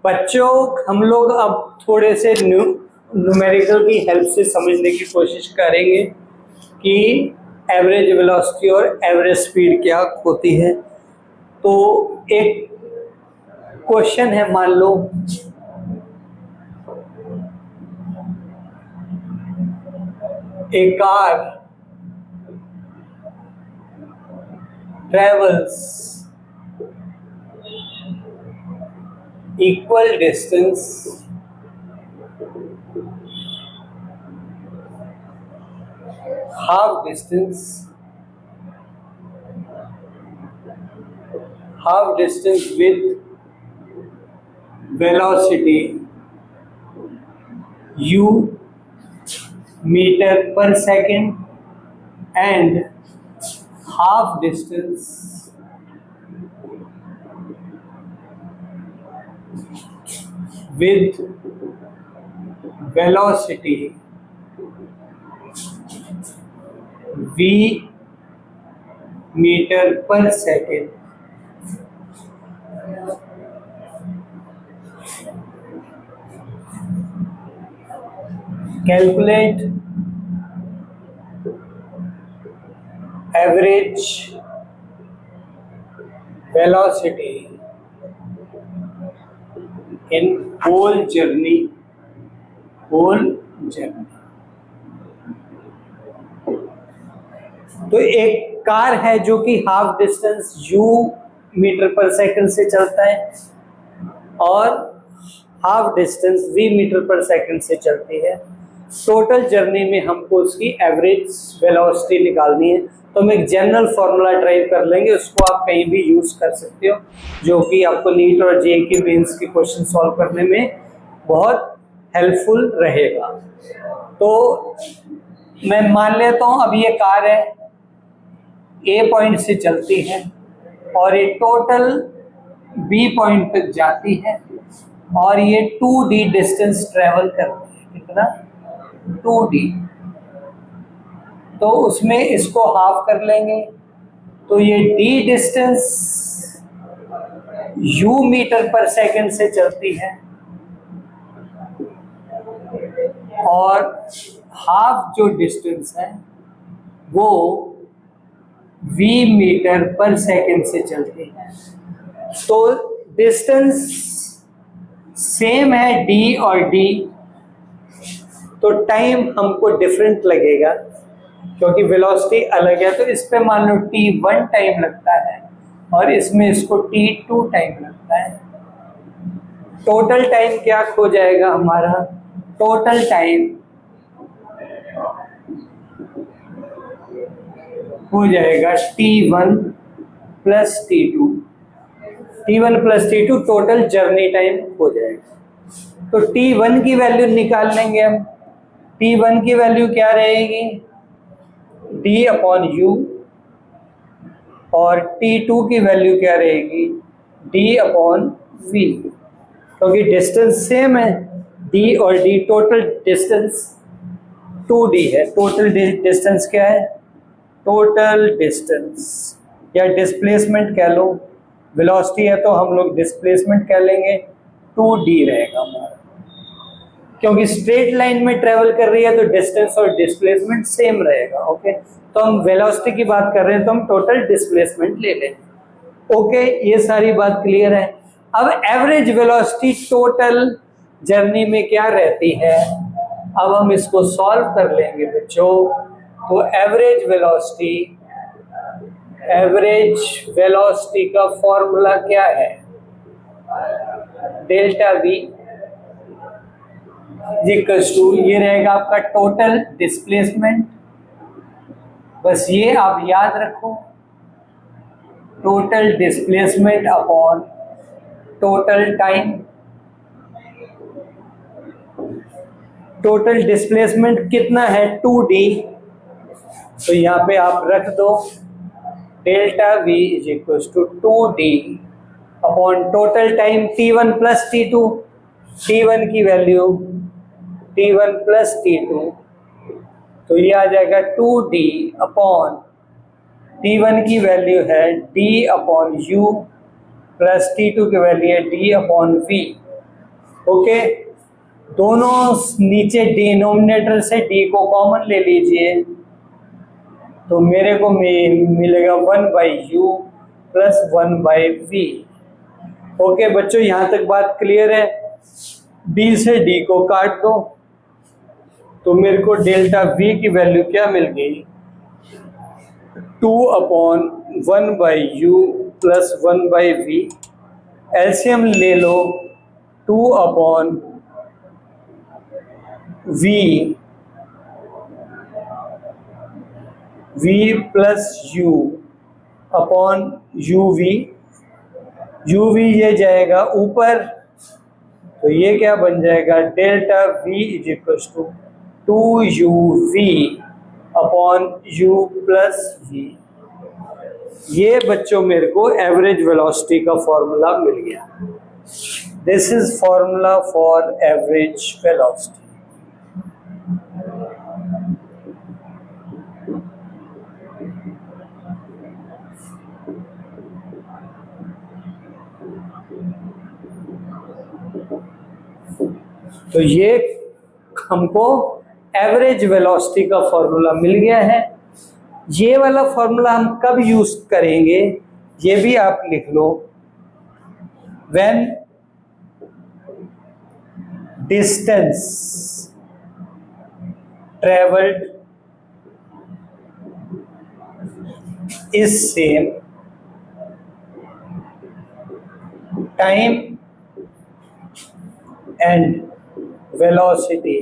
बच्चों, हम लोग अब थोड़े से न्यूमेरिकल की हेल्प से समझने की कोशिश करेंगे कि एवरेज वेलोसिटी और एवरेज स्पीड क्या होती है। तो एक क्वेश्चन है, मान लो a car travels equal distance half distance with velocity u meter per second and half distance with velocity v meter per second. Calculate average velocity in whole journey. तो एक car है जो कि हाफ डिस्टेंस u मीटर पर second से चलता है और हाफ डिस्टेंस v मीटर पर सेकंड से चलती है। टोटल जर्नी में हमको उसकी एवरेज वेलोसिटी निकालनी है। तो हम एक जनरल फॉर्मूला ड्राइव कर लेंगे, उसको आप कहीं भी यूज कर सकते हो, जो कि आपको नीट और जे की मेंस के क्वेश्चन सॉल्व करने में बहुत हेल्पफुल रहेगा। तो मैं मान लेता हूं अब ये कार है, ए पॉइंट से चलती है और ये टोटल बी पॉइंट तक जाती है और ये 2d डिस्टेंस ट्रेवल करती है। कितना? 2d। तो उसमें इसको हाफ कर लेंगे, तो ये d डिस्टेंस u मीटर पर सेकंड से चलती है और हाफ जो डिस्टेंस है वो v मीटर पर सेकंड से चलती है। तो डिस्टेंस सेम है d और d, तो टाइम हमको डिफरेंट लगेगा क्योंकि वेलोसिटी अलग है। तो इस पे मान लो t1 टाइम लगता है और इसमें इसको t2 टाइम लगता है। टोटल टाइम क्या हो जाएगा हमारा? टोटल टाइम हो जाएगा t1 plus t2। t1 plus t2 total journey time हो जाएगा। तो t1 की वैल्यू निकाल लेंगे हम। t1 की वैल्यू क्या रहेगी? d upon u। और t2 की वैल्यू क्या रहेगी? d upon v। क्योंकि डिस्टेंस सेम है, d और d, टोटल डिस्टेंस 2d है। टोटल डिस्टेंस क्या है? टोटल डिस्टेंस या डिस्प्लेसमेंट कह लो, वेलोसिटी है तो हम लोग डिस्प्लेसमेंट कह लेंगे, 2d रहेगा हमारा। क्योंकि स्ट्रेट लाइन में ट्रेवल कर रही है तो डिस्टेंस और डिस्प्लेसमेंट सेम रहेगा। ओके, तो हम वेलोसिटी की बात कर रहे हैं तो हम टोटल डिस्प्लेसमेंट ले लें। ओके, ये सारी बात क्लियर है। अब एवरेज वेलोसिटी टोटल जर्नी में क्या रहती है, अब हम इसको सॉल्व कर लेंगे बच्चों। तो एवरेज वेलोसिटी का फॉर्मूला क्या है? डेल्टा वी इक्वल्स टू, ये रहेगा आपका टोटल डिस्प्लेसमेंट। बस ये आप याद रखो, total displacement upon total time. Total displacement कितना है? 2d। तो यहाँ पे आप रख दो delta v is equal to 2d upon total time t1 plus t2। t1 की वैल्यू t1 प्लस t2, तो ये आ जाएगा 2d अपॉन t1 की वैल्यू है d upon u plus t2 की वैल्यू है d अपॉन v। ओके, दोनों नीचे डिनोमिनेटर से डी को कॉमन ले लीजिए, तो मेरे को मिलेगा 1/u प्लस 1/v। ओके बच्चों, यहां तक बात क्लियर है? डी से डी को काट दो, तो मेरे को डेल्टा v की वैल्यू क्या मिल गई? 2/1/u plus 1/v। एलसीएम ले लो, 2/v plus u upon uv। uv ये जाएगा ऊपर, तो ये क्या बन जाएगा? Delta v is equal to 2uv upon u plus v। ये बच्चों मेरे को एवरेज वेलोसिटी का फॉर्मूला मिल गया। This is formula for average velocity. तो ये हमको एवरेज वेलोसिटी का फॉर्मूला मिल गया है। ये वाला फॉर्मूला हम कब यूज करेंगे ये भी आप लिख लो। When distance travelled is same, time and velocity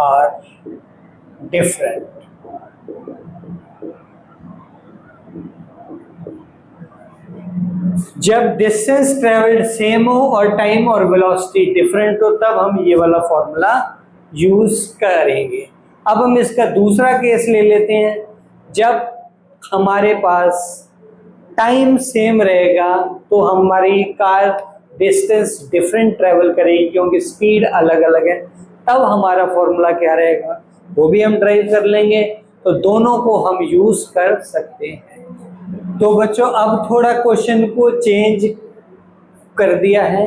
are different। जब डिस्टेंस ट्रेवल्ड सेम हो और टाइम और वेलोसिटी डिफरेंट हो तब हम ये वाला फॉर्मूला यूज करेंगे। अब हम इसका दूसरा केस ले लेते हैं। जब हमारे पास टाइम सेम रहेगा तो हमारी कार डिस्टेंस डिफरेंट ट्रेवल करेगी क्योंकि स्पीड अलग अलग है, तब हमारा फॉर्मूला क्या रहेगा वो भी हम ड्राइव कर लेंगे। तो दोनों को हम यूज कर सकते हैं। तो बच्चों अब थोड़ा क्वेश्चन को चेंज कर दिया है।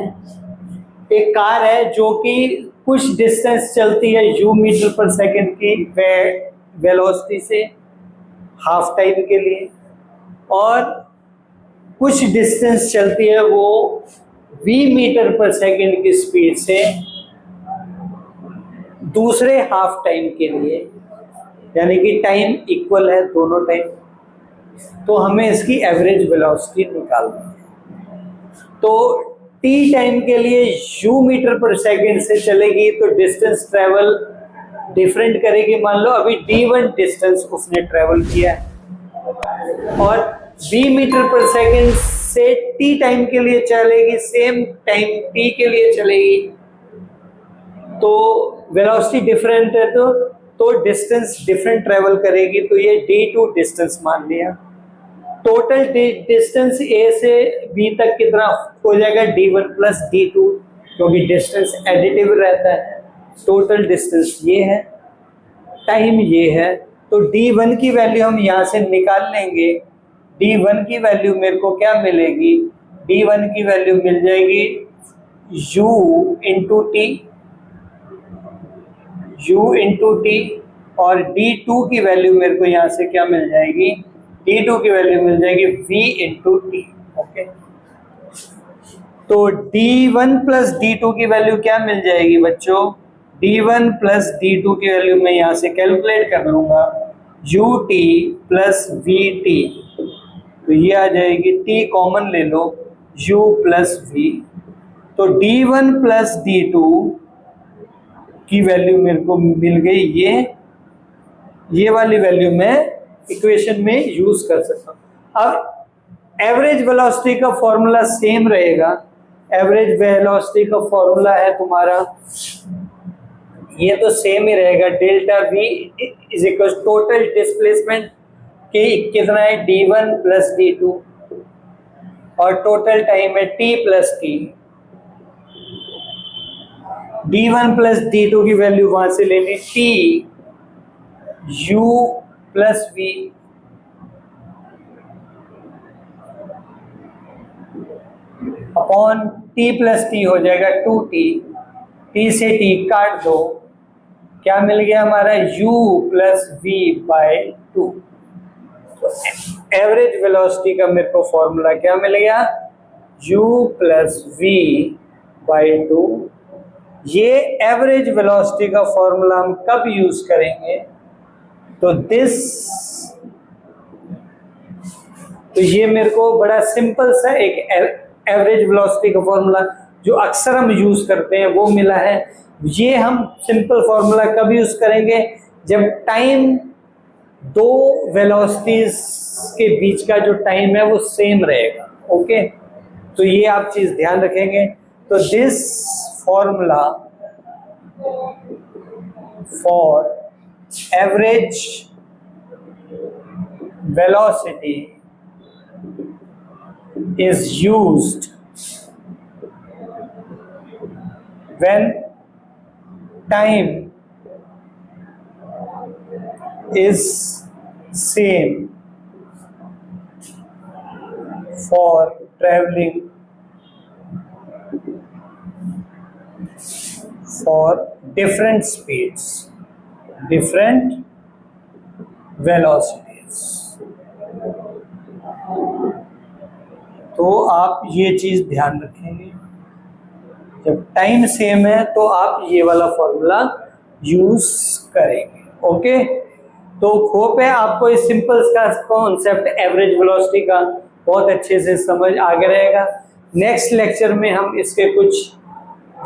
एक कार है जो कि कुछ डिस्टेंस चलती है u मीटर पर सेकंड की वेलोसिटी से हाफ टाइम के लिए, और कुछ डिस्टेंस चलती है वो v मीटर पर सेकंड की स्पीड से दूसरे हाफ टाइम के लिए, यानी कि टाइम इक्वल है दोनों टाइम। तो हमें इसकी एवरेज वेलोसिटी निकालनी है। तो t टाइम के लिए u मीटर पर सेकंड से चलेगी तो डिस्टेंस ट्रेवल डिफरेंट करेगी। मान लो अभी d1 डिस्टेंस उसने ट्रेवल किया है और v मीटर पर सेकंड से t टाइम के लिए चलेगी, सेम टाइम t के लिए चलेगी, तो वेलोसिटी डिफरेंट है तो डिस्टेंस डिफरेंट ट्रेवल करेगी। तो ये d2 डिस्टेंस मान लिया। टोटल डिस्टेंस a से b तक कितना हो जाएगा? d1 प्लस d2, क्योंकि डिस्टेंस एडिटिव रहता है। टोटल डिस्टेंस ये है, टाइम ये है, तो d1 की वैल्यू हम यहाँ से निकाल लेंगे। d1 की वैल्यू मेरे को क्या मिलेगी? d1 की वैल्यू मिल जाएगी u इंटू टी, और d2 की वैल्यू मेरे को यहाँ से क्या मिल जाएगी? d2 की वैल्यू मिल जाएगी v इंटू टी। ओके, तो d1 प्लस d2 की वैल्यू क्या मिल जाएगी बच्चों? d1 प्लस d2 की वैल्यू मैं यहाँ से कैलकुलेट कर लूंगा, ut प्लस vt, तो ये आ जाएगी, t कॉमन ले लो, u प्लस v। तो d1 प्लस d2 की वैल्यू मेरे को मिल गई ये वाली वैल्यू मैं इक्वेशन में यूज कर सकता हूँ। अब एवरेज वेलोसिटी का फॉर्मूला सेम रहेगा। एवरेज वेलोसिटी का फॉर्मूला है तुम्हारा, ये तो सेम ही रहेगा, delta v is equal total displacement के कितना है? d1 प्लस d2, और टोटल टाइम है t plus t। d1 plus d2 की वैल्यू वहां से लेनी, t u plus v, upon T plus T हो जाएगा 2t, टी से t काट दो, क्या मिल गया हमारा u plus v by 2। Average velocity का मेरे को फॉर्मूला क्या मिल गया, u प्लस वी बाय 2। ये एवरेज वेलोसिटी का फॉर्मूला हम कब यूज करेंगे, तो ये मेरे को बड़ा सिंपल सा एक एवरेज वेलोसिटी का फॉर्मूला जो अक्सर हम यूज करते हैं वो मिला है। ये हम सिंपल फॉर्मूला कब यूज करेंगे, जब टाइम दो वेलोसिटीज के बीच का जो टाइम है वो सेम रहेगा। ओके, तो ये आप चीज ध्यान रखेंगे। तो this formula for average velocity is used when time is same for traveling for different speeds, different velocities। तो आप ये चीज ध्यान रखेंगे, जब टाइम सेम है तो आप ये वाला फॉर्मूला यूज करेंगे। ओके, तो होप है आपको इस सिंपल का कॉन्सेप्ट एवरेज वेलोसिटी का बहुत अच्छे से समझ आ गया रहेगा। नेक्स्ट लेक्चर में हम इसके कुछ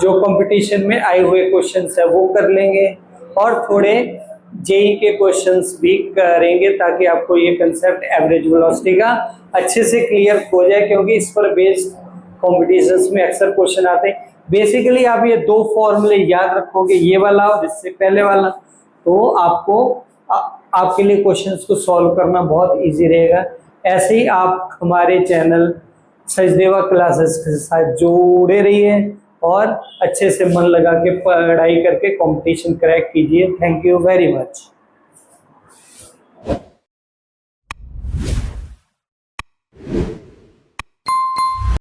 जो कंपटीशन में आए हुए क्वेश्चंस है वो कर लेंगे और थोड़े जेई के क्वेश्चंस भी करेंगे ताकि आपको ये कंसेप्ट एवरेज वेलोसिटी का अच्छे से क्लियर हो जाए, क्योंकि इस पर बेस्ड कॉम्पिटिशन्स में अक्सर क्वेश्चन आते हैं। बेसिकली आप ये दो फॉर्मूले याद रखोगे, ये वाला और इससे पहले वाला, तो आपको आपके लिए क्वेश्चंस को सॉल्व करना बहुत इजी रहेगा। ऐसे ही आप हमारे चैनल सचदेवा क्लासेस के साथ जुड़े रहिए और अच्छे से मन लगा के पढ़ाई करके कंपटीशन क्रैक कीजिए। Thank you very much.